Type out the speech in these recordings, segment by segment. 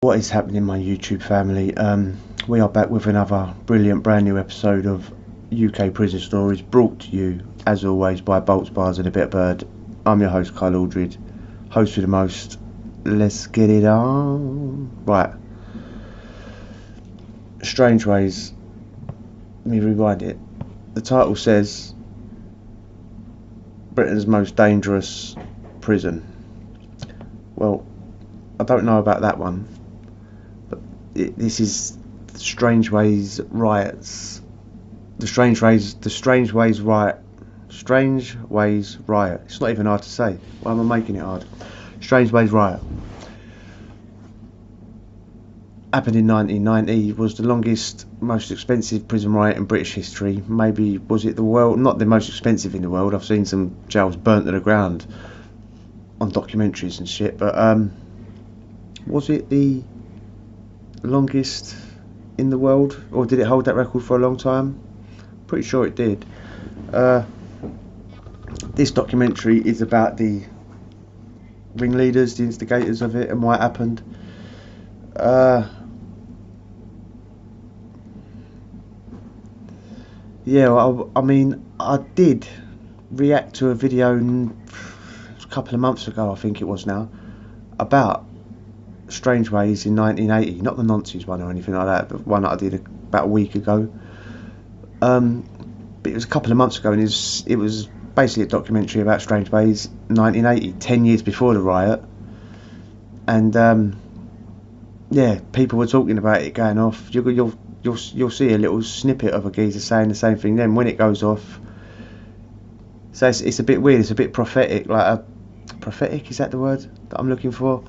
What is happening, my YouTube family? We are back with another brilliant brand new episode of UK Prison Stories, brought to you as always by Bolts, Bars and a Bit of Bird. I'm your host, Kyle Aldred, host for the most. Let's get it on. Right. Strangeways. Let me rewind it. The title says Britain's most dangerous prison. Well, I don't know about that one. This is the Strangeways riots. The Strangeways riot. Strangeways riot. It's not even hard to say. Why am I making it hard? Strangeways riot. Happened in 1990. Was the longest, most expensive prison riot in British history. Maybe was it the world? Not the most expensive in the world. I've seen some jails burnt to the ground on documentaries and shit. But was it the longest in the world, or did it hold that record for a long time? Pretty sure it did. This documentary is about the ringleaders, the instigators of it, and why it happened. I mean, I did react to a video a couple of months ago, I think it was now, about Strangeways in 1980, not the Nces one or anything like that, but one that I did about a week ago. But it was a couple of months ago, and it was basically a documentary about Strangeways 1980, 10 years before the riot. And people were talking about it going off. You'll see a little snippet of a geezer saying the same thing. Then when it goes off, so it's a bit weird. It's a bit prophetic, prophetic. Is that the word that I'm looking for?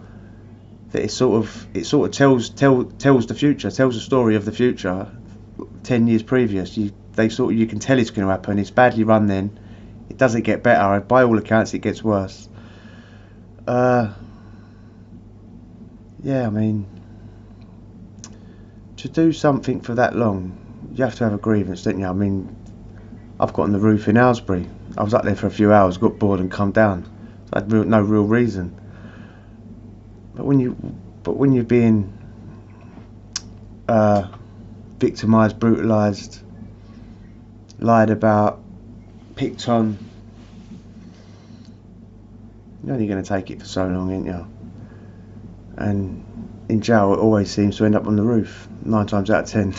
That it sort of tells the future, tells the story of the future, 10 years previous. You can tell it's going to happen. It's badly run. Then it doesn't get better. By all accounts, it gets worse. I mean, to do something for that long, you have to have a grievance, don't you? I mean, I've got on the roof in Aylesbury. I was up there for a few hours, got bored and come down. I had no real reason. But when you're being victimised, brutalised, lied about, picked on, you're only going to take it for so long, ain't you? And in jail, it always seems to end up on the roof, 9 times out of 10.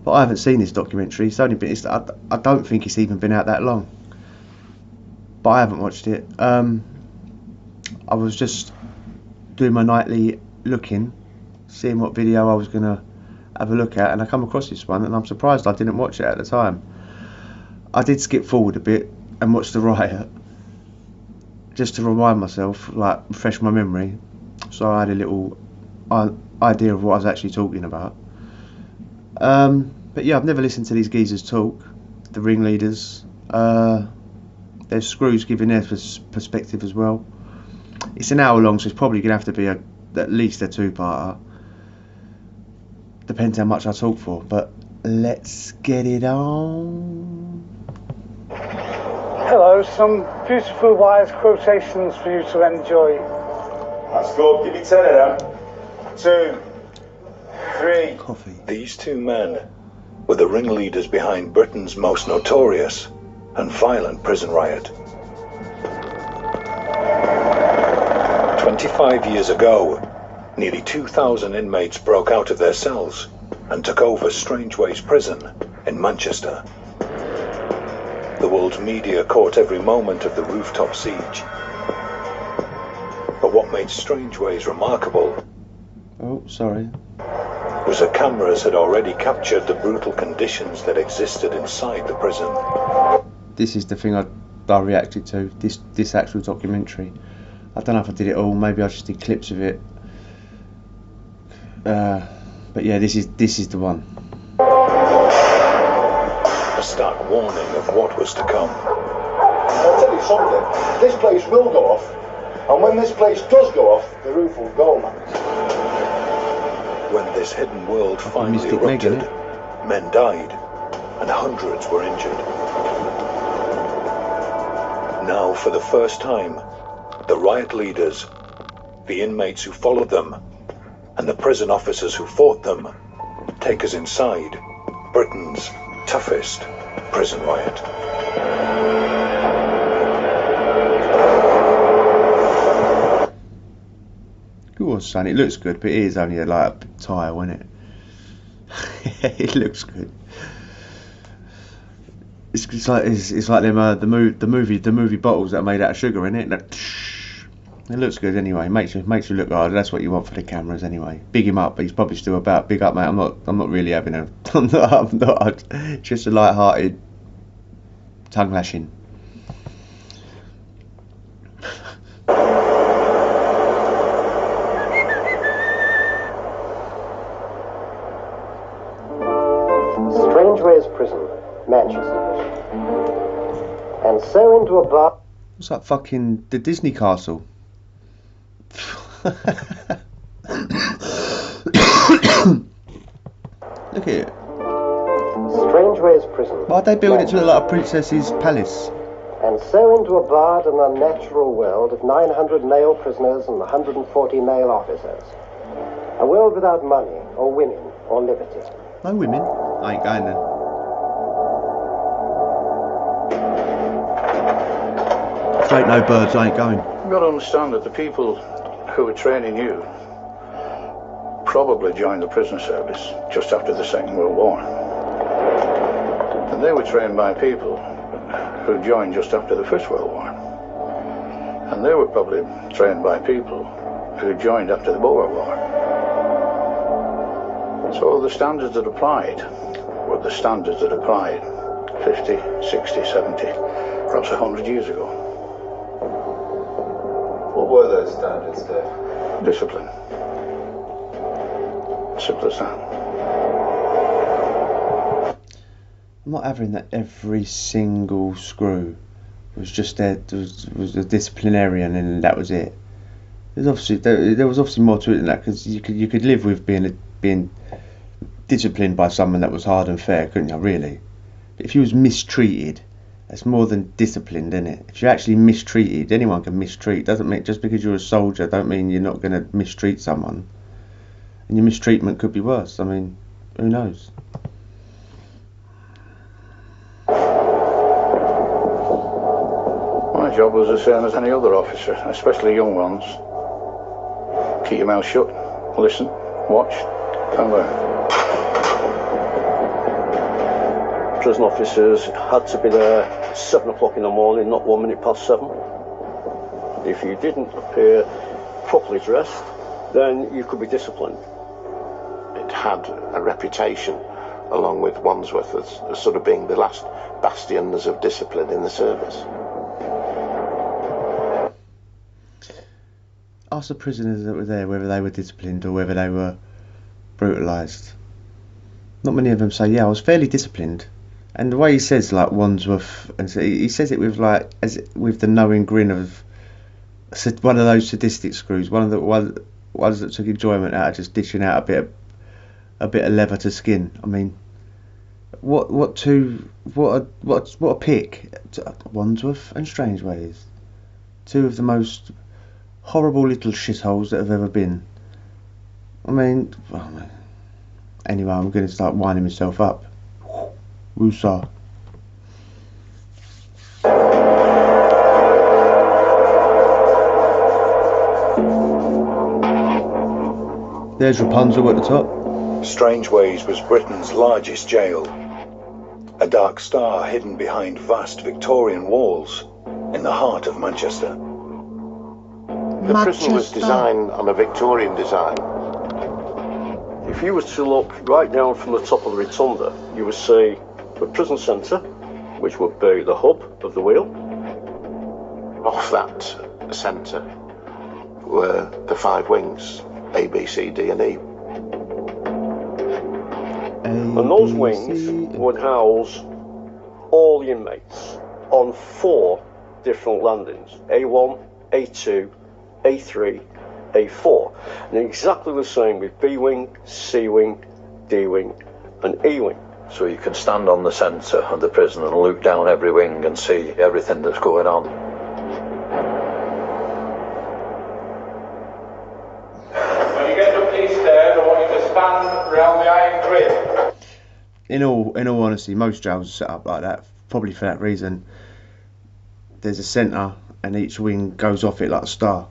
But I haven't seen this documentary. I don't think it's even been out that long. But I haven't watched it. I was just doing my nightly looking, seeing what video I was going to have a look at, and I come across this one, and I'm surprised I didn't watch it at the time. I did skip forward a bit and watch the riot, just to remind myself, refresh my memory, so I had a little idea of what I was actually talking about. But yeah, I've never listened to these geezers talk, the ringleaders. There's Screws giving their perspective as well. It's an hour long, so it's probably going to have to be at least a two-parter. Depends how much I talk for, but let's get it on. Hello, some beautiful wise quotations for you to enjoy. Let's go, give me 10 of them. 2, 3. Coffee. These two men were the ringleaders behind Britain's most notorious and violent prison riot. 25 years ago, nearly 2,000 inmates broke out of their cells and took over Strangeways prison in Manchester. The world's media caught every moment of the rooftop siege. But what made Strangeways remarkable was that cameras had already captured the brutal conditions that existed inside the prison. This is the thing I reacted to, this actual documentary. I don't know if I did it all, maybe I just did clips of it. But yeah, this is the one. A stark warning of what was to come. I'll tell you something, this place will go off, and when this place does go off, the roof will go, man. When this hidden world finally erupted, men died and hundreds were injured. Now, for the first time, the riot leaders, the inmates who followed them, and the prison officers who fought them take us inside Britain's toughest prison riot. Go on, son, it looks good, but it is only like a tile, isn't it? It looks good. It's like them the movie bottles that are made out of sugar, innit? It looks good anyway. Makes you look hard. That's what you want for the cameras anyway. Big him up, but he's probably still about. Big up, mate. I'm not really having a. I'm not just a light-hearted tongue lashing. Strangeways prison, Manchester. And so into a bar. What's that fucking the Disney castle? Look at it. Strangeways prison. Why'd they build it to look like a princess's palace? And so into a barred and unnatural world of 900 male prisoners and 140 male officers. A world without money or women or liberty. No women. I ain't going then. If there ain't no birds, I ain't going. You've got to understand that the people who are training you probably joined the prison service just after the Second World War. And they were trained by people who joined just after the First World War. And they were probably trained by people who joined after the Boer War. So the standards that applied were the standards that applied 50, 60, 70, perhaps 100 years ago. What were those standards, Dave? Discipline. Simple as that. I'm not having that every single screw was just there, was a disciplinarian and that was it. There was obviously more to it than that, because you could live with being disciplined by someone that was hard and fair, couldn't you, really? But if you was mistreated, that's more than disciplined, isn't it? If you're actually mistreated, anyone can mistreat. Doesn't mean just because you're a soldier don't mean you're not going to mistreat someone. And your mistreatment could be worse. I mean, who knows? My job was the same as any other officer, especially young ones. Keep your mouth shut, listen, watch, and learn. Prison officers had to be there 7 o'clock in the morning, not 1 minute past 7. If you didn't appear properly dressed, then you could be disciplined. It had a reputation, along with Wandsworth, as sort of being the last bastions of discipline in the service. Ask the prisoners that were there whether they were disciplined or whether they were brutalised. Not many of them say, yeah, I was fairly disciplined. And the way he says, like, Wandsworth, and so he says it with, like, with the knowing grin of one of those sadistic screws, one of the ones that took enjoyment out of just dishing out a bit of leather to skin. I mean, what a pick. Wandsworth and Strangeways, two of the most horrible little shitholes that have ever been. I mean, anyway, I'm going to start winding myself up. Woosah. There's Rapunzel at the top. Strangeways was Britain's largest jail. A dark star hidden behind vast Victorian walls in the heart of Manchester. The prison was designed on a Victorian design. If you were to look right down from the top of the rotunda, you would see the prison centre, which would be the hub of the wheel. Off that centre were the 5 wings, A, B, C, D and E. And those wings would house all the inmates on 4 different landings, A1, A2, A3, A4. And exactly the same with B wing, C wing, D wing and E wing. So you can stand on the centre of the prison and look down every wing and see everything that's going on. When you get up these stairs, stand round the iron grill. In all honesty, most jails are set up like that, probably for that reason. There's a centre, and each wing goes off it like a star.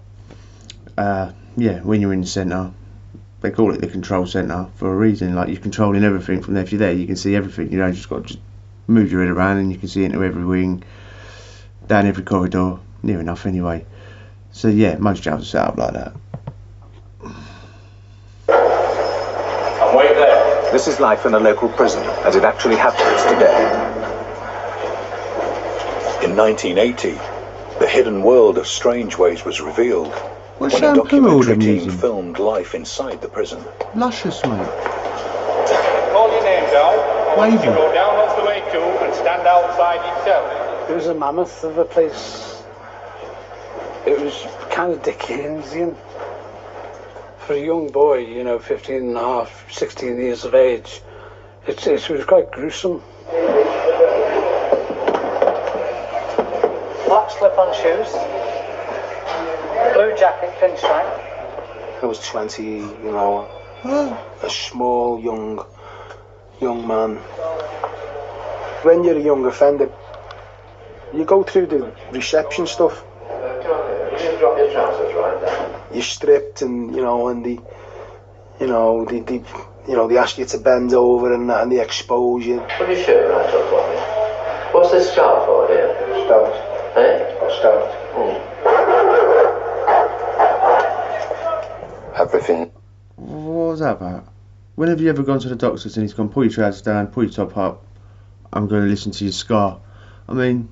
Yeah, when you're in the centre, they call it the control centre for a reason. Like, you're controlling everything from there. If you're there, you can see everything. You know, you just got to just move your head around, and you can see into every wing, down every corridor, near enough anyway. So yeah, most jails are set up like that. And wait there. This is life in a local prison, as it actually happens today. In 1980, the hidden world of Strangeways was revealed when a documentary team filmed life inside the prison. Luscious, mate. Call your name down. I want you to Wavy. go down off the way too and stand outside each cell. It was a mammoth of a place. It was kind of Dickensian. For a young boy, you know, 15 and a half, 16 years of age, it was quite gruesome. Black slip-on shoes, blue jacket, pinstripe. I was 20, you know, a small, young man. When you're a young offender, you go through the reception stuff. You drop your trousers right down. You're stripped, and they ask you to bend over, and they expose you. Put your shirt right up for me. What's this scarf for here? Stout. Eh? Or stout. Everything. What was that about? When have you ever gone to the doctors and he's gone, pull your trousers down, pull your top up, I'm going to listen to your scar? I mean,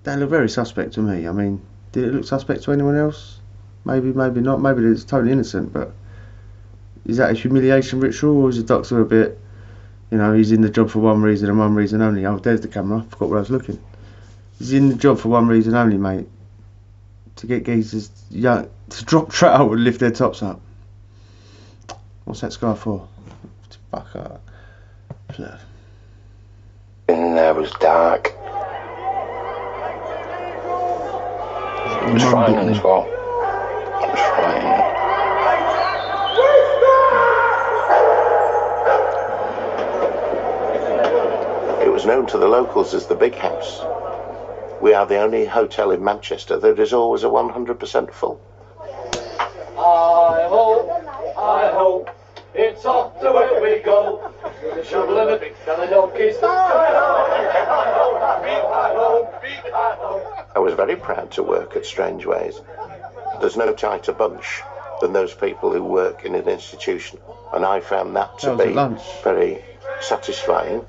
that looked very suspect to me. I mean, did it look suspect to anyone else? Maybe, maybe not. Maybe it's totally innocent, but is that a humiliation ritual, or is the doctor a bit, you know, he's in the job for one reason and one reason only? Oh, there's the camera. I forgot where I was looking. He's in the job for one reason only, mate. To get geezers young, to drop trout and lift their tops up. What's that scar for? Fuck up. In there was dark. It was frightening as well. It was frightening. It was known to the locals as the Big House. We are the only hotel in Manchester that is always a 100% full. I hope, it's off the way we go. The shovel and the big fella donkeys. I was very proud to work at Strangeways. There's no tighter bunch than those people who work in an institution, and I found that to be very satisfying.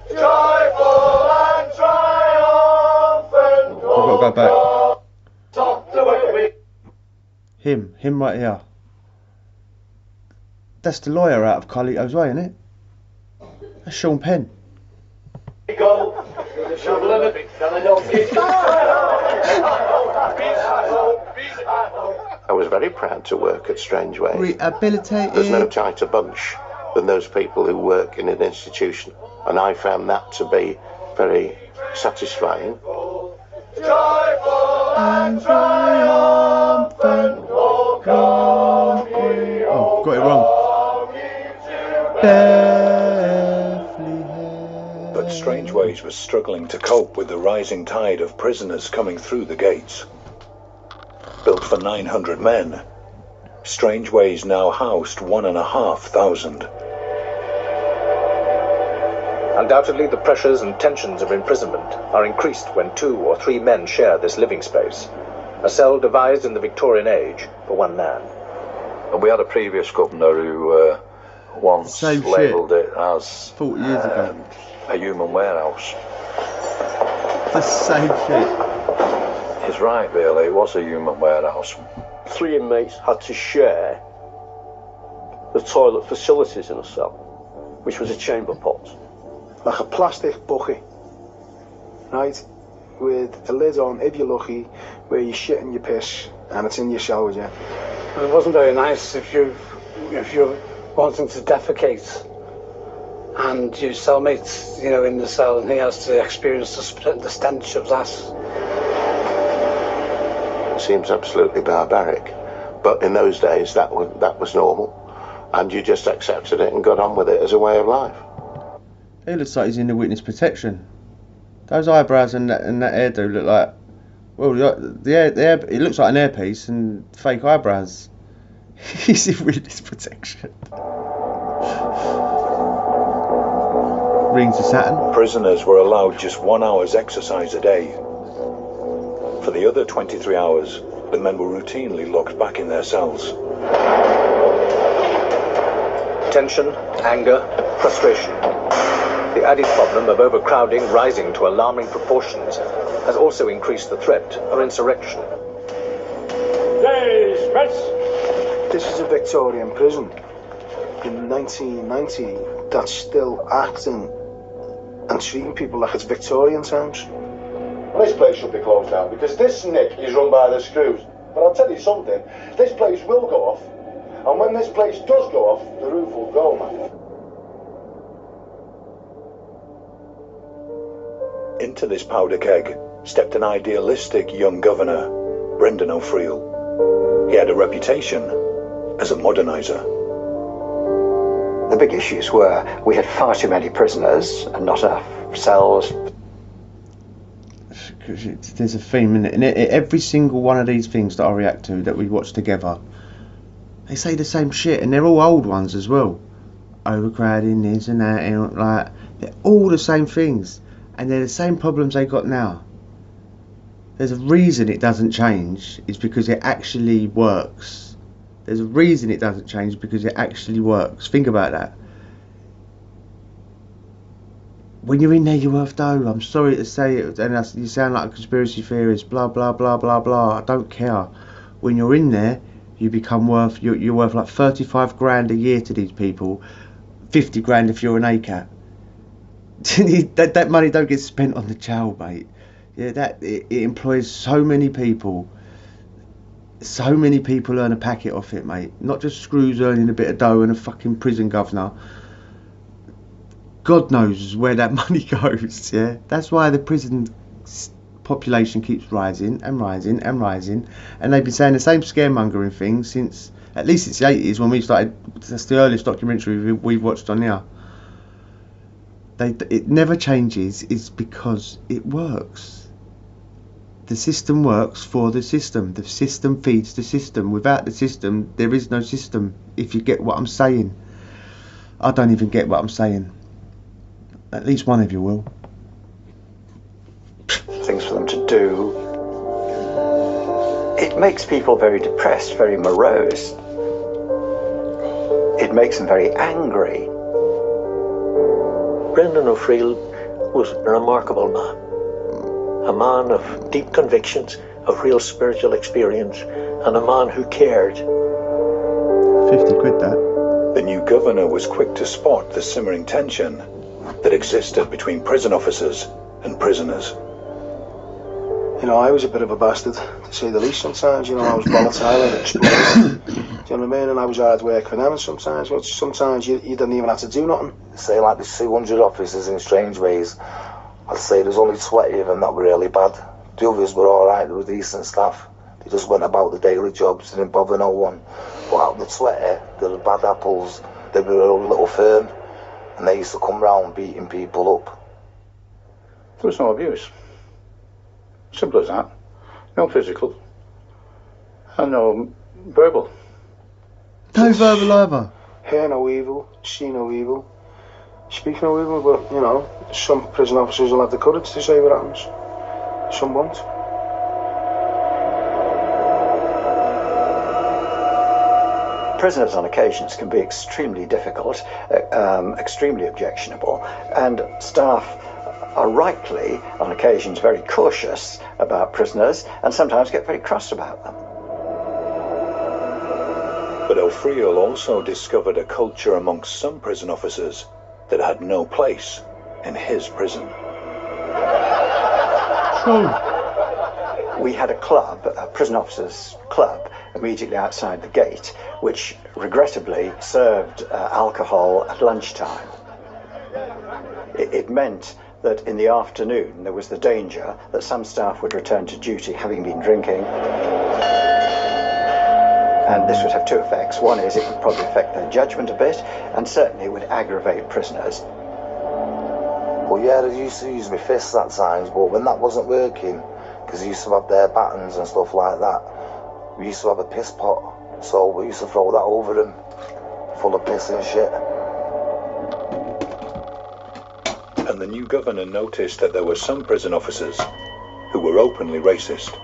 Joyful and triumphant. I've got to go back. It's off the way we Him right here. That's the lawyer out of Carlito's Way, isn't it? That's Sean Penn. go. The shovel and the big fella donkeys. I was very proud to work at Strangeways. Rehabilitated. There's no tighter bunch than those people who work in an institution, and I found that to be very satisfying. Joyful and triumphant. Oh, got it wrong. But Strangeways was struggling to cope with the rising tide of prisoners coming through the gates. Built for 900 men, Strangeways now housed 1,500. Undoubtedly, the pressures and tensions of imprisonment are increased when 2 or 3 men share this living space, a cell devised in the Victorian age for one man. And we had a previous governor who once labelled it as 40 years ago. A human warehouse. The same shit. He's right, really. It was a human warehouse. 3 inmates had to share the toilet facilities in a cell, which was a chamber pot. Like a plastic bucket, right, with a lid on, if you're lucky, where you shit and you piss, and it's in your cell with you. It wasn't very nice if you're wanting to defecate and your cellmate's, in the cell, and he has to experience the stench of that. It seems absolutely barbaric, But in those days, that was normal, and you just accepted it and got on with it as a way of life. He looks like he's in the witness protection. Those eyebrows and that hairdo look like, well, the hair, it looks like an earpiece and fake eyebrows. He's in witness protection. Rings of Saturn. Prisoners were allowed just 1 hour's exercise a day. For the other 23 hours, the men were routinely locked back in their cells. Tension, anger, frustration. The added problem of overcrowding rising to alarming proportions has also increased the threat of insurrection. This is a Victorian prison. In 1990, that's still acting and treating people like it's Victorian times. This place should be closed down because this nick is run by the screws. But I'll tell you something, this place will go off, and when this place does go off, the roof will go, man. Into this powder keg stepped an idealistic young governor, Brendan O'Friel. He had a reputation as a moderniser. The big issues were we had far too many prisoners and not enough cells. There's a theme in it, and every single one of these things that I react to that we watch together, they say the same shit, and they're all old ones as well. Overcrowding, this and that, and like they're all the same things, and they're the same problems they got now. There's a reason it doesn't change. It's because it actually works. There's a reason it doesn't change because it actually works. Think about that. When you're in there, you're worth dough. I'm sorry to say it, and you sound like a conspiracy theorist. Blah blah blah blah blah. I don't care. When you're in there, you become worth. You're worth like 35 grand a year to these people. 50 grand if you're an ACAT. that money don't get spent on the jail, mate. Yeah, it employs so many people. So many people earn a packet off it, mate. Not just screws earning a bit of dough and a fucking prison governor. God knows where that money goes, yeah? That's why the prison population keeps rising and rising and rising. And they've been saying the same scaremongering thing since, at least it's the 80s when we started. That's the earliest documentary we've watched on here. It never changes. It's because it works. The system works for the system. The system feeds the system. Without the system, there is no system, if you get what I'm saying. I don't even get what I'm saying. At least one of you will. Things for them to do. It makes people very depressed, very morose. It makes them very angry. Brendan O'Friel was a remarkable man. A man of deep convictions, of real spiritual experience, and a man who cared. 50 quid that. The new governor was quick to spot the simmering tension that existed between prison officers and prisoners. You know, I was a bit of a bastard, to say the least sometimes. You know, I was volatile and explosive. Do you know what I mean? And I was hard work for them sometimes. But sometimes you didn't even have to do nothing. Say like there's 200 officers in Strangeways. I'd say there's only 20 of them that were really bad. The others were alright, they were decent staff. They just went about the daily jobs, didn't bother no one. But out of the 20, there were bad apples. They were a little firm. And they used to come round beating people up. There was no abuse. Simple as that. No physical. And no verbal. No verbal either. Hear no evil, see no evil. Speak no evil, but, you know, some prison officers will have the courage to say what happens. Some won't. Prisoners on occasions can be extremely difficult, extremely objectionable, and staff are rightly, on occasions, very cautious about prisoners and sometimes get very cross about them. But O'Friel also discovered a culture amongst some prison officers that had no place in his prison. We had a club, a prison officers club, immediately outside the gate, which regrettably served alcohol at lunchtime. It meant that in the afternoon there was the danger that some staff would return to duty having been drinking, And this would have two effects. One is it would probably affect their judgment a bit, and certainly it would aggravate prisoners. Well, yeah, I used to use my fists at times, but when that wasn't working, because I used to have their batons and stuff like that, we used to have a piss pot, so we used to throw that over them, full of piss and shit. And the new governor noticed that there were some prison officers who were openly racist.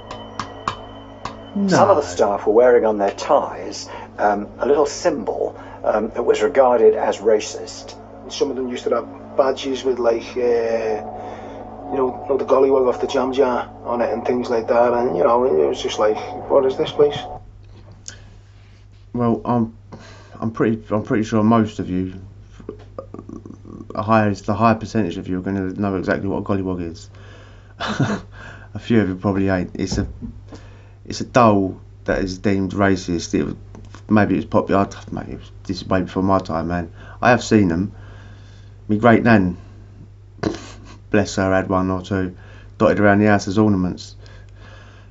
No. Some of the staff were wearing on their ties a little symbol that was regarded as racist. Some of them used to have badges with, like, the gollywog off the jam jar on it and things like that, and it was just like, what is this place? Well, I'm pretty sure most of you, the higher percentage of you, are going to know exactly what a gollywog is. A few of you probably ain't. It's a doll that is deemed racist. Maybe it was popular. This is way before my time, man. I have seen them. My great nan, bless her, had one or two dotted around the house as ornaments.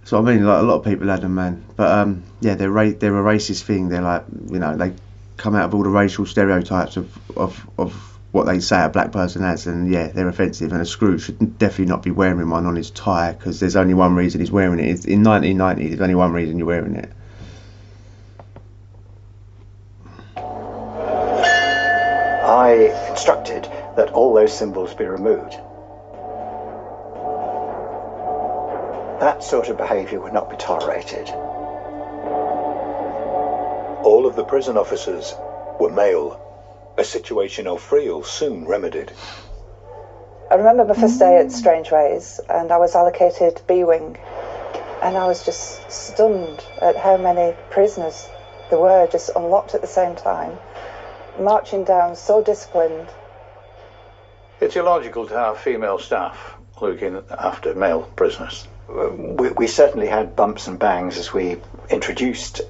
So I mean, like, a lot of people had them, man. But yeah, they're a racist thing. They're like, they come out of all the racial stereotypes of what they say a black person has, and yeah, they're offensive. And a Scrooge should definitely not be wearing one on his tie, because there's only one reason he's wearing it. In 1990, there's only one reason you're wearing it. I instructed that all those symbols be removed. That sort of behaviour would not be tolerated. All of the prison officers were male, a situation O'Friel soon remedied. I remember my first day at Strangeways, and I was allocated B wing, and I was just stunned at how many prisoners there were just unlocked at the same time, marching down so disciplined. It's illogical to have female staff looking after male prisoners. We certainly had bumps and bangs as we introduced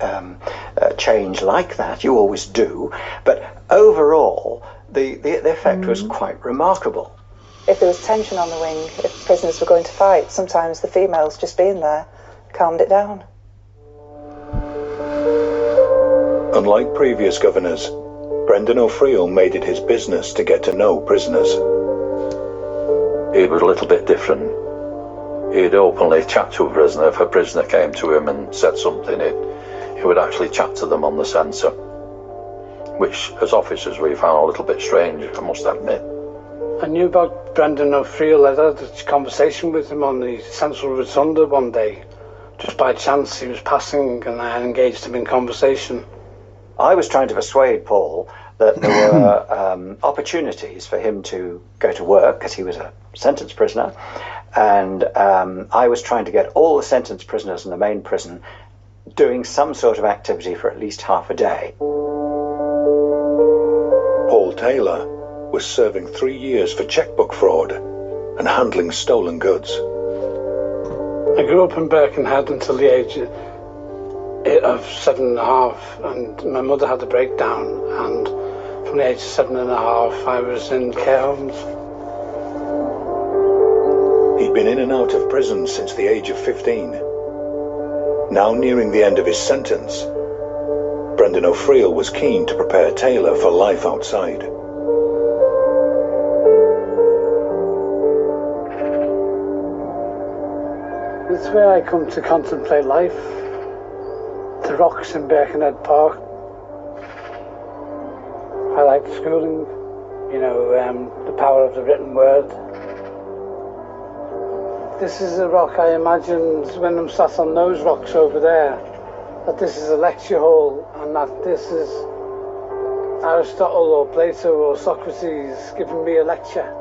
change like that. You always do. But overall, the effect was quite remarkable. If there was tension on the wing, if prisoners were going to fight, sometimes the females just being there calmed it down. Unlike previous governors, Brendan O'Friel made it his business to get to know prisoners. He was a little bit different. He'd openly chat to a prisoner. If a prisoner came to him and said something, he would actually chat to them on the censor, which as officers we found a little bit strange, I must admit. I knew about Brendan O'Friel. I had a conversation with him on the Central Rotunda one day. Just by chance he was passing and I engaged him in conversation. I was trying to persuade Paul that there were opportunities for him to go to work, because he was a sentence prisoner, and I was trying to get all the sentence prisoners in the main prison doing some sort of activity for at least half a day. Paul Taylor was serving 3 years for checkbook fraud and handling stolen goods. I grew up in Birkenhead until the age of 7.5, and my mother had a breakdown, and from the age of 7.5 I was in care homes. He'd been in and out of prison since the age of 15. Now nearing the end of his sentence, Brendan O'Friel was keen to prepare Taylor for life outside. It's where I come to contemplate life. The rocks in Birkenhead Park. I liked schooling, the power of the written word. This is a rock I imagined when I'm sat on those rocks over there, that this is a lecture hall and that this is Aristotle or Plato or Socrates giving me a lecture.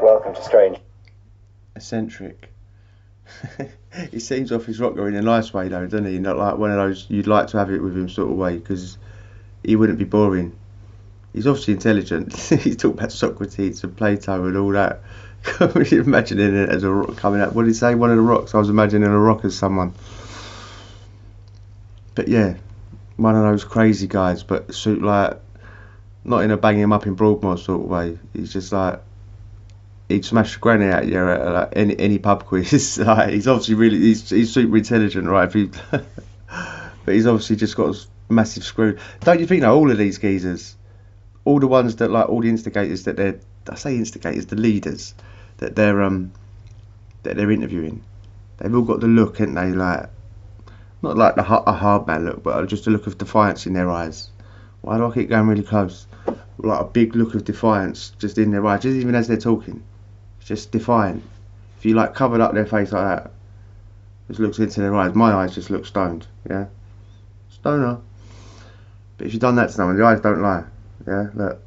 Welcome to Strange. Eccentric. He seems off his rocker in a nice way though, doesn't he? Not like one of those you'd like to have it with him sort of way, because he wouldn't be boring. He's obviously intelligent. He's talking about Socrates and Plato and all that. Imagining it as a rock coming out. What did he say? One of the rocks? I was imagining a rock as someone. But yeah, one of those crazy guys, but like not in a bang him up in Broadmoor sort of way. He's just like he'd smash a granny out of you at like, any pub quiz. Like, he's obviously he's super intelligent, right? But he's obviously just got a massive screw. Don't you think, though, all of these geezers, all the ones that, like, all the instigators that they're, I say instigators, the leaders that they're interviewing, they've all got the look, ain't they? Like, not like a hard man look, but just a look of defiance in their eyes. Why do I keep going really close? Like a big look of defiance just in their eyes, just even as they're talking. It's just defiant. If you like covered up their face like that, just looks into their eyes. My eyes just look stoned, yeah? Stoner. But if you've done that to someone, the eyes don't lie, yeah? Look.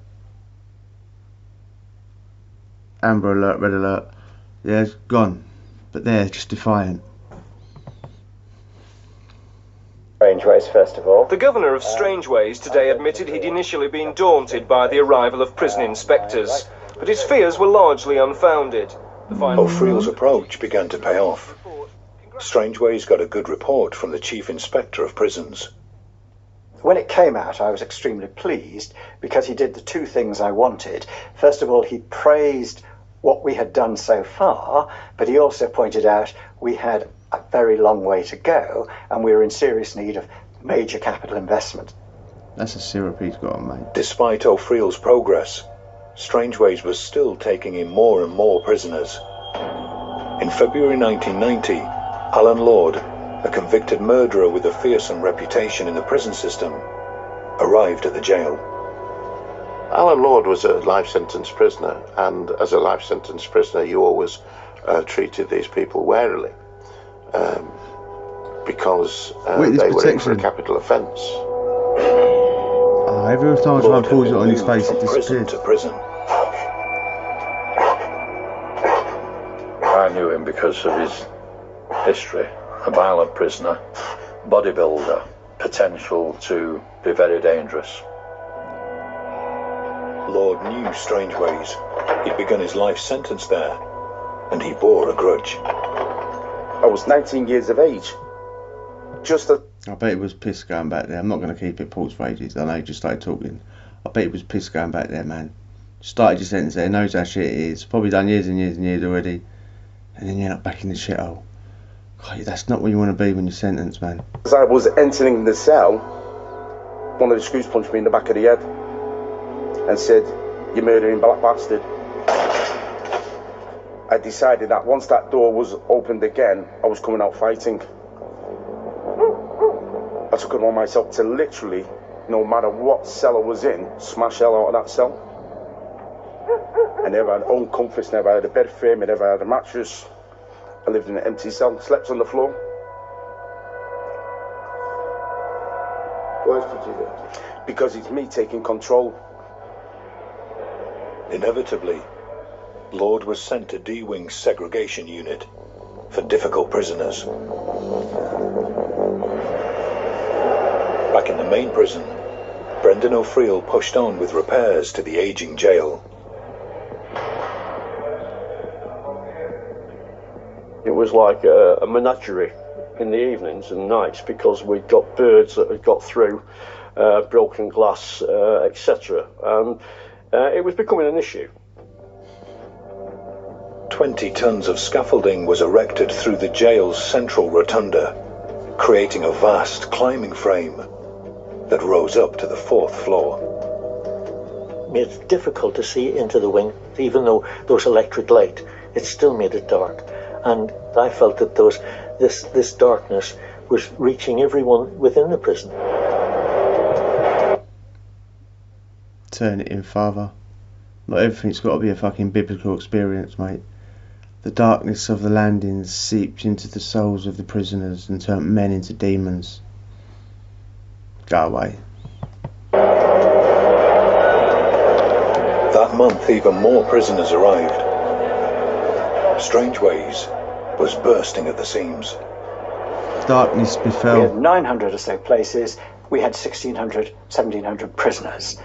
Amber alert, red alert. Yeah, it's gone. But they're just defiant. Strangeways Festival. The governor of Strangeways today admitted he'd initially been daunted by the arrival of prison inspectors, but his fears were largely unfounded. O'Friel's approach began to pay off. Strangeways got a good report from the chief inspector of prisons. When it came out, I was extremely pleased because he did the two things I wanted. First of all, he praised what we had done so far, but he also pointed out we had a very long way to go and we were in serious need of major capital investment. That's a syrup he's got on, mate. Despite O'Friel's progress, Strangeways was still taking in more and more prisoners. In February 1990, Alan Lord, a convicted murderer with a fearsome reputation in the prison system, arrived at the jail. Alan Lord was a life sentence prisoner, and as a life sentence prisoner you always treated these people warily, because they were in for a capital offence. Every time someone pulls it on his face, it disappears. To prison. I knew him because of his history. A violent prisoner, bodybuilder, potential to be very dangerous. Lord knew Strangeways. He'd begun his life sentence there, and he bore a grudge. I was 19 years of age. I bet he was pissed going back there. I'm not going to keep it paused for ages. I know he just started talking. I bet he was pissed going back there, man. Started your sentence there, knows how shit it is. Probably done years and years and years already. And then you end up back in the shithole. God, that's not where you want to be when you're sentenced, man. As I was entering the cell, one of the screws punched me in the back of the head and said, "You murdering black bastard." I decided that once that door was opened again, I was coming out fighting. I took it on myself to literally, no matter what cell I was in, smash hell out of that cell. I never had own comforts, never had a bed frame, I never had a mattress. I lived in an empty cell, slept on the floor. Why did you do that? Because it's me taking control. Inevitably, Lord was sent to D-Wing's segregation unit for difficult prisoners. Back in the main prison, Brendan O'Friel pushed on with repairs to the aging jail. It was like a menagerie in the evenings and nights because we'd got birds that had got through, broken glass, etc. And it was becoming an issue. 20 tons of scaffolding was erected through the jail's central rotunda, creating a vast climbing frame that rose up to the 4th floor. Made it difficult to see into the wing, even though there was electric light. It still made it dark. And I felt that this darkness was reaching everyone within the prison. Turn it in, Father. Not everything's got to be a fucking biblical experience, mate. The darkness of the landings seeped into the souls of the prisoners and turned men into demons. Go away. That month, even more prisoners arrived. Strangeways was bursting at the seams. Darkness befell. We had 900 or so places. We had 1,600, 1,700 prisoners.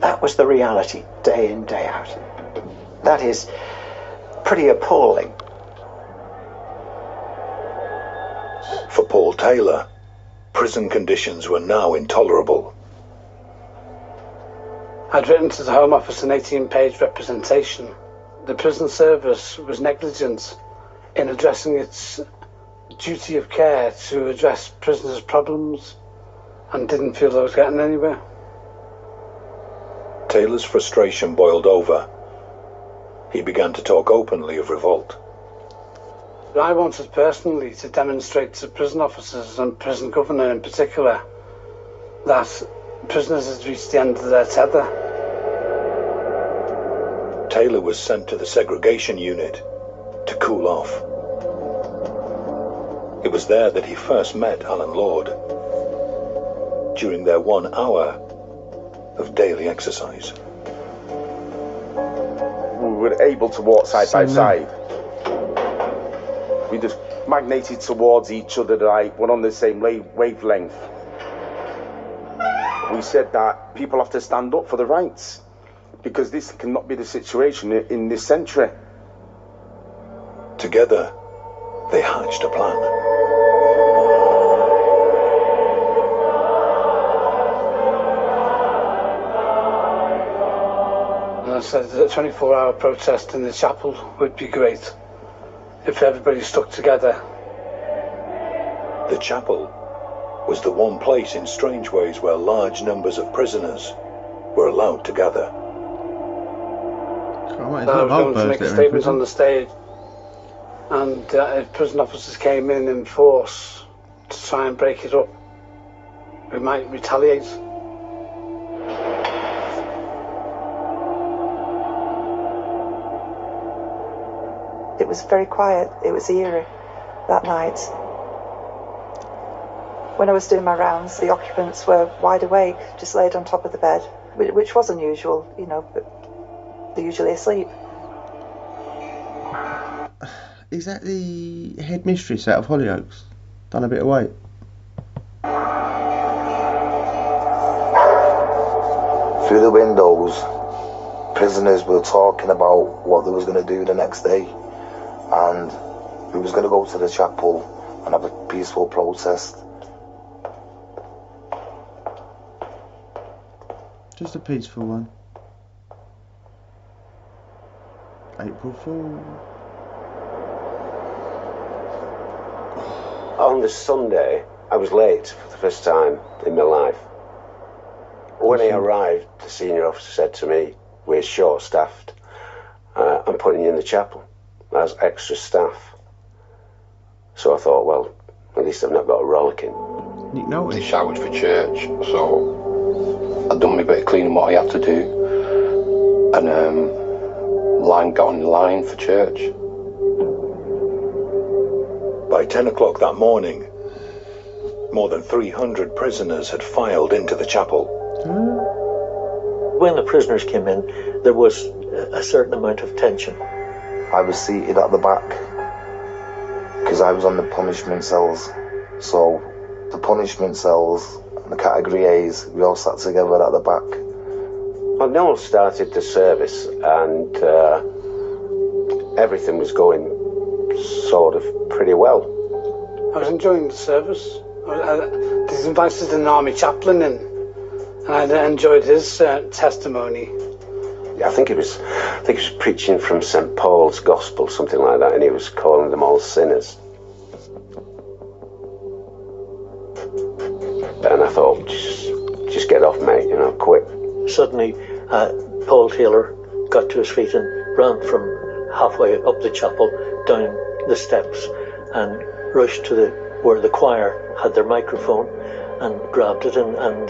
That was the reality, day in, day out. That is pretty appalling. For Paul Taylor, prison conditions were now intolerable. I'd written to the Home Office an 18-page representation the prison service was negligent in addressing its duty of care to address prisoners' problems and didn't feel they was getting anywhere. Taylor's frustration boiled over. He began to talk openly of revolt. I wanted personally to demonstrate to prison officers and prison governor in particular that prisoners had reached the end of their tether. Taylor was sent to the segregation unit to cool off. It was there that he first met Alan Lord during their 1 hour of daily exercise. We were able to walk side by side. We just magneted towards each other, like we're on the same wavelength. We said that people have to stand up for the rights, because this cannot be the situation in this century. Together, they hatched a plan. And I said that a 24-hour protest in the chapel would be great if everybody stuck together. The chapel was the one place in Strangeways where large numbers of prisoners were allowed to gather. I was going to make a statement on the stage, and if prison officers came in force to try and break it up, we might retaliate. It was very quiet. It was eerie that night. When I was doing my rounds, the occupants were wide awake, just laid on top of the bed, which was unusual, you know, but they're usually asleep. Is that the head mistress out of Hollyoaks? Done a bit of weight? Through the windows, prisoners were talking about what they was going to do the next day, and we was going to go to the chapel and have a peaceful protest. Just a peaceful one. April Fool. On the Sunday, I was late for the first time in my life. When I arrived, the senior officer said to me, "We're short-staffed. I'm putting you in the chapel as extra staff." So I thought, well, at least I've not got a rollicking. Nick Nolte. They shouted for church, so I'd done my bit of cleaning what I had to do, and got in line for church. By 10 o'clock that morning, more than 300 prisoners had filed into the chapel. When the prisoners came in, there was a certain amount of tension. I was seated at the back because I was on the punishment cells. So the punishment cells, the category A's, we all sat together at the back. Well, Noel started the service, and everything was going sort of pretty well. I was enjoying the service. He's invited an army chaplain in, and I enjoyed his testimony. I think he was preaching from St. Paul's Gospel, something like that, and he was calling them all sinners. And I thought, just get off, mate, quit. Suddenly, Paul Taylor got to his feet and ran from halfway up the chapel, down the steps, and rushed to where the choir had their microphone, and grabbed it and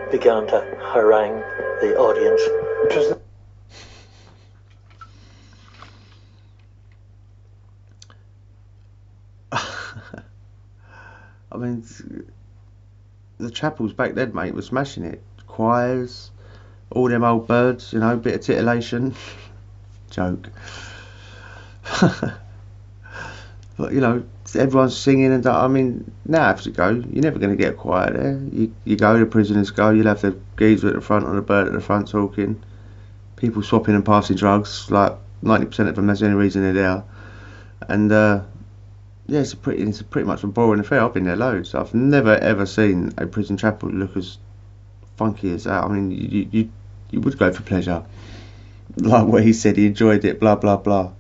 began to harangue the audience. I mean, the chapels back then, mate, was smashing it. Choirs, all them old birds, bit of titillation. Joke. But, everyone's singing and I mean, now if you go, you're never going to get a choir there. You go, the prisoners go, you'll have the geezer at the front or the bird at the front talking. People swapping and passing drugs, like 90% of them, that's the only reason they're there. And, yeah, it's pretty much a boring affair. I've been there loads. I've never ever seen a prison chapel look as funky as that. I mean, you would go for pleasure. like what he said, he enjoyed it, blah blah blah.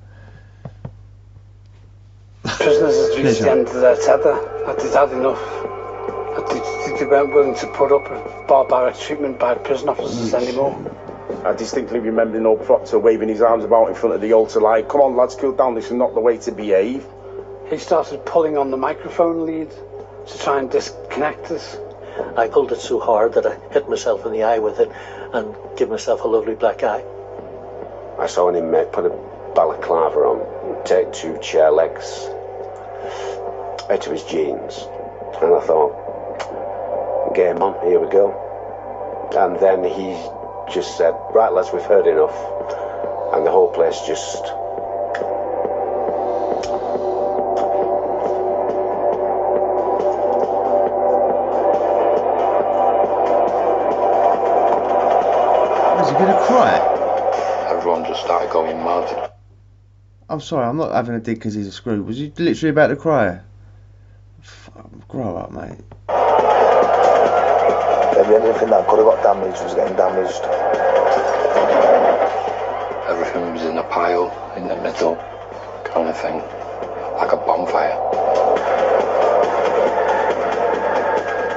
Prisoners had reached the end of their tether, that they'd had enough, that they weren't willing to put up with barbaric treatment by prison officers anymore. I distinctly remember Proctor waving his arms about in front of the altar like, come on lads, cool down, this is not the way to behave. He started pulling on the microphone lead to try and disconnect us. I pulled it so hard that I hit myself in the eye with it and gave myself a lovely black eye. I saw an inmate put a balaclava on, take 2 chair legs out of his jeans, and I thought, game on, here we go. And then he just said, right lads, we've heard enough, and the whole place just... Was he gonna cry? Everyone just started going mad. I'm sorry, I'm not having a dig because he's a screw. Was you literally about to cry? Grow up, mate. Everything that could have got damaged was getting damaged. Everything was in a pile, in the middle, kind of thing. Like a bonfire.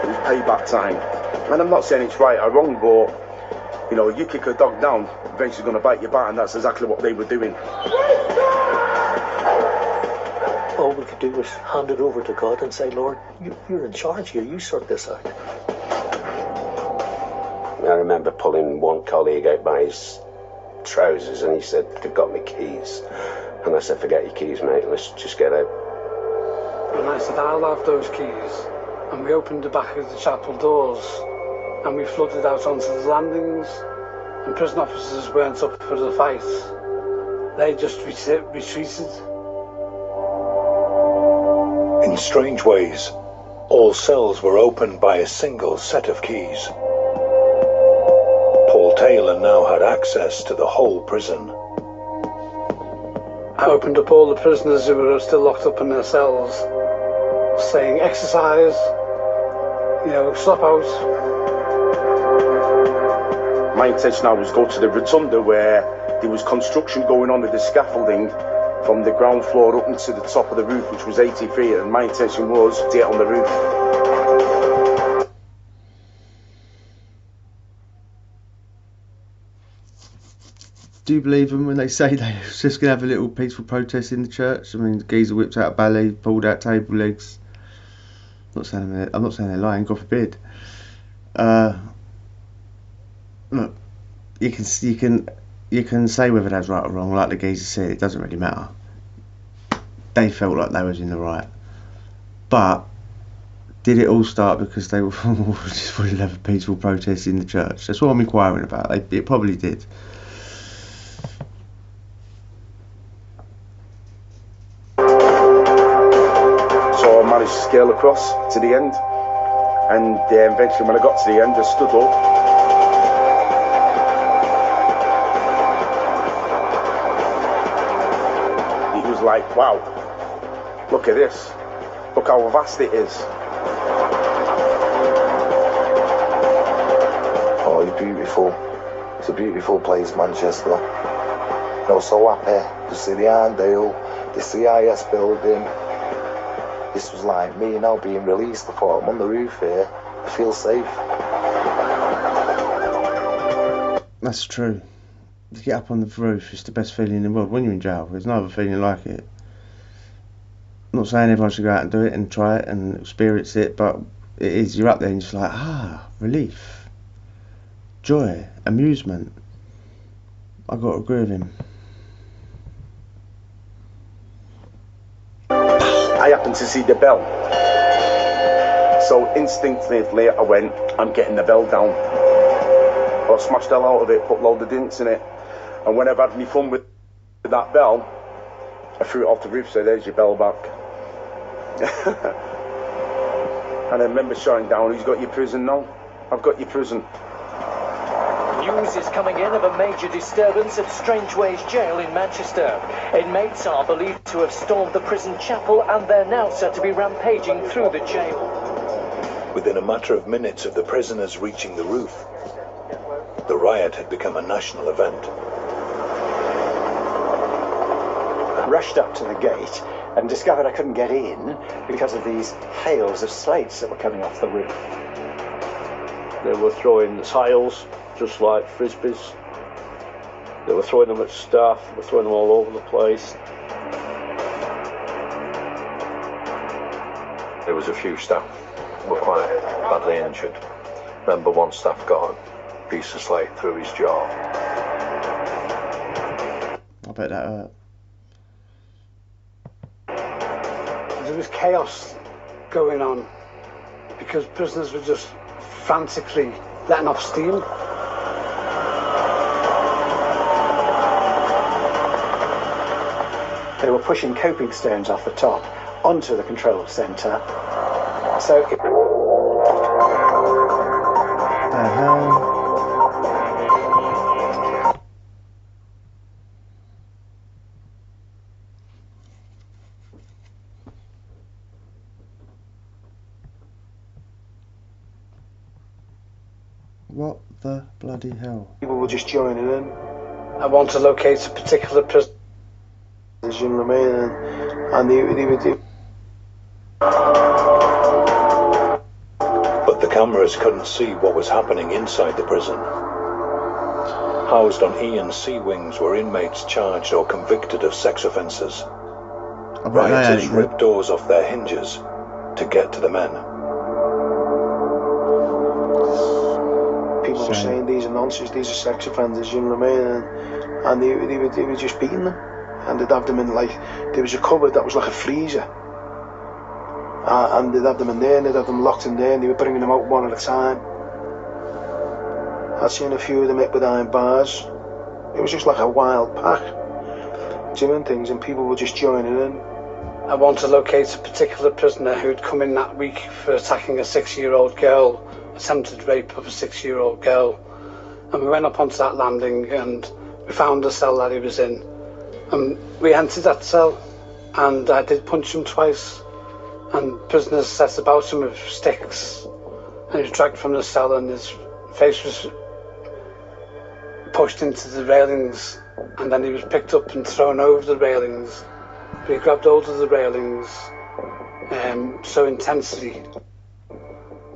It was payback time. And I'm not saying it's right or wrong, but, you know, you kick a dog down, eventually going to bite your back, and that's exactly what they were doing. All we could do was hand it over to God and say, Lord, you're in charge here, you sort this out. I remember pulling one colleague out by his trousers and he said, they've got my keys. And I said, forget your keys, mate, let's just get out. And I said, I'll have those keys. And we opened the back of the chapel doors and we flooded out onto the landings. And prison officers weren't up for the fight. They just retreated. In Strangeways, all cells were opened by a single set of keys. Paul Taylor now had access to the whole prison. I opened up all the prisoners who were still locked up in their cells, saying, exercise, stop out. My intention now was to go to the rotunda where there was construction going on with the scaffolding from the ground floor up into the top of the roof, which was 80 feet, and my intention was to get on the roof. Do you believe them when they say they was just going to have a little peaceful protest in the church? I mean, the geezer whipped out a ballet, pulled out table legs. I'm not saying they're lying, God forbid. Look, you can say whether that's right or wrong. Like the geezer said, it doesn't really matter. They felt like they was in the right, but did it all start because they just wanted to have a peaceful protest in the church? That's what I'm inquiring about. It probably did. To scale across to the end, and eventually when I got to the end I stood up. It was like, wow, look at this, look how vast it is. Oh, it's beautiful. It's a beautiful place, Manchester. I was so happy to see the Arndale, the CIS building. This was like me now being released. I thought, I'm on the roof here, I feel safe. That's true. To get up on the roof is the best feeling in the world. When you're in jail, there's no other feeling like it. I'm not saying everyone should go out and do it and try it and experience it, but it is. You're up there and you're just like, relief, joy, amusement. I've got to agree with him. I happened to see the bell, so instinctively I went, I'm getting the bell down. I smashed the hell out of it, put a load of dints in it, and when I've had any fun with that bell, I threw it off the roof, so there's your bell back. And I remember shouting down, who's got your prison now? I've got your prison. News is coming in of a major disturbance at Strangeways jail in Manchester. Inmates are believed to have stormed the prison chapel and they're now said to be rampaging through the jail. Within a matter of minutes of the prisoners reaching the roof, the riot had become a national event. rushed up to the gate and discovered I couldn't get in because of these hails of slates that were coming off the roof. They were throwing tiles, just like frisbees. They were throwing them at staff, they were throwing them all over the place. There was a few staff were quite badly injured. Remember one staff got a piece of slate through his jaw. I bet that hurt. There was chaos going on because prisoners were just frantically letting off steam. They were pushing coping stones off the top onto the control centre. So what the bloody hell? People were just joining in. I want to locate a particular prison. You know what I mean? And they would. But the cameras couldn't see what was happening inside the prison. Housed on E and C wings were inmates charged or convicted of sex offences. Rioters ripped doors off their hinges to get to the men. People were saying these are nonsense, these are sex offenders, you know what I mean? And they were just beating them. And they'd have them in, like, there was a cupboard that was like a freezer. And they'd have them in there, and they'd have them locked in there, and they were bringing them out one at a time. I'd seen a few of them hit with iron bars. It was just like a wild pack, doing things, and people were just joining in. I want to locate a particular prisoner who'd come in that week for attacking a 6-year-old girl, attempted rape of a 6-year-old girl. And we went up onto that landing, and we found the cell that he was in. And we entered that cell, and I did punch him twice, and prisoners set about him with sticks, and he was dragged from the cell, and his face was pushed into the railings, and then he was picked up and thrown over the railings. But he grabbed hold of the railings so intensely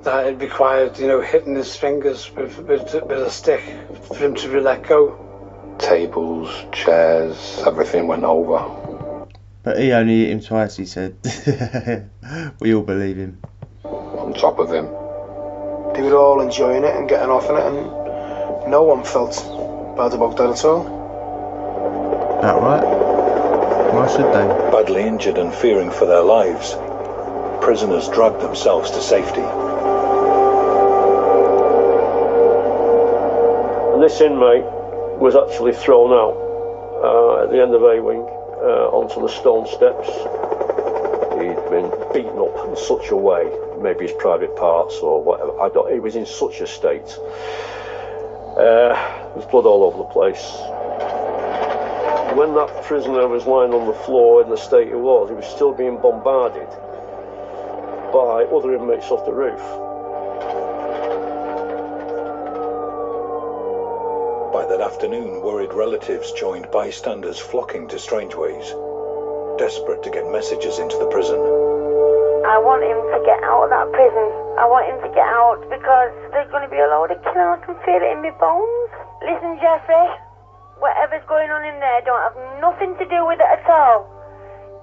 that it required, you know, hitting his fingers with a stick for him to let go. Tables, chairs, everything went over. But he only hit him twice, he said. We all believe him. On top of him. They were all enjoying it and getting off on it, and no one felt bad about that at all. That right? Why should they? Badly injured and fearing for their lives, prisoners dragged themselves to safety. And this inmate was actually thrown out at the end of A wing onto the stone steps. He'd been beaten up in such a way, maybe his private parts or whatever. He was in such a state. There was blood all over the place. When that prisoner was lying on the floor in the state he was still being bombarded by other inmates off the roof. By that afternoon, worried relatives joined bystanders flocking to Strangeways, desperate to get messages into the prison. I want him to get out of that prison. I want him to get out because there's going to be a load of killing. I can feel it in my bones. Listen, Jeffrey, whatever's going on in there don't have nothing to do with it at all.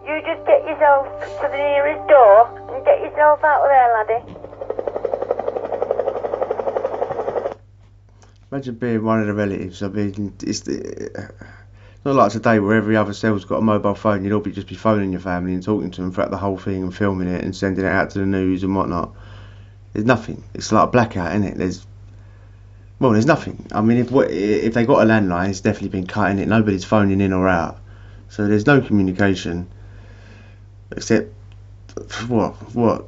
You just get yourself to the nearest door and get yourself out of there, laddie. Imagine being one of the relatives. I mean, it's not like today where every other cell's got a mobile phone. You'd all just be phoning your family and talking to them throughout the whole thing and filming it and sending it out to the news and whatnot. There's nothing. It's like a blackout, isn't it? There's nothing. I mean, if they got a landline, it's definitely been cutting it. Nobody's phoning in or out, so there's no communication except what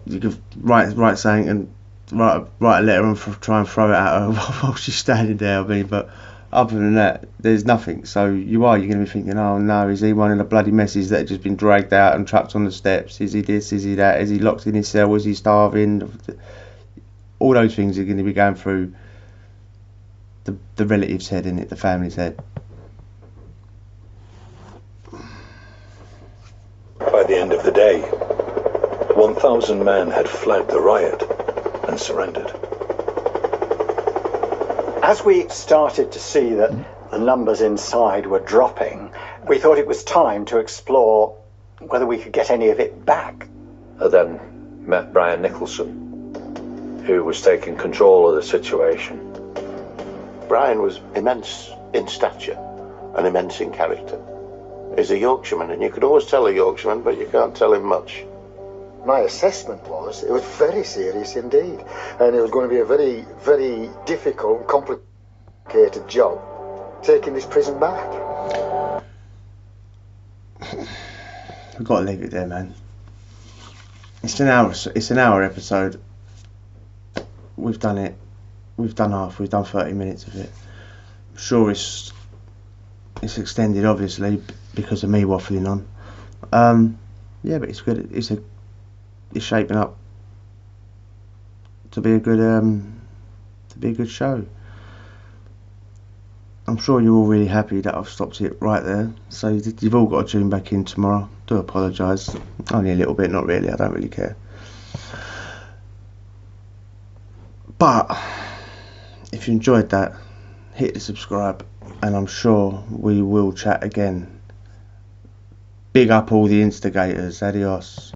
you could write something and write a letter and try and throw it at her while she's standing there. I mean, but other than that, there's nothing. So you're going to be thinking, oh no, is he one of the bloody messes that have just been dragged out and trapped on the steps? Is he this? Is he that? Is he locked in his cell? Is he starving? All those things are going to be going through the relative's head, innit? The family's head. the end of the day, 1,000 men had fled the riot and surrendered. As we started to see that the numbers inside were dropping, we thought it was time to explore whether we could get any of it back. I then met Brian Nicholson, who was taking control of the situation. Brian was immense in stature and immense in character. He's a Yorkshireman, and you can always tell a Yorkshireman, but you can't tell him much. My assessment was it was very serious indeed, and it was going to be a very, very difficult, complicated job taking this prison back. We've got to leave it there, man. It's an hour episode. We've done it. We've done half. We've done 30 minutes of it. I'm sure it's extended, obviously, because of me waffling on. Yeah, but it's good. It's shaping up to be a good show. I'm sure you're all really happy that I've stopped it right there. So you've all got to tune back in tomorrow. Do apologise. Only a little bit, not really. I don't really care. But if you enjoyed that, hit the subscribe, and I'm sure we will chat again. Big up all the instigators. Adios.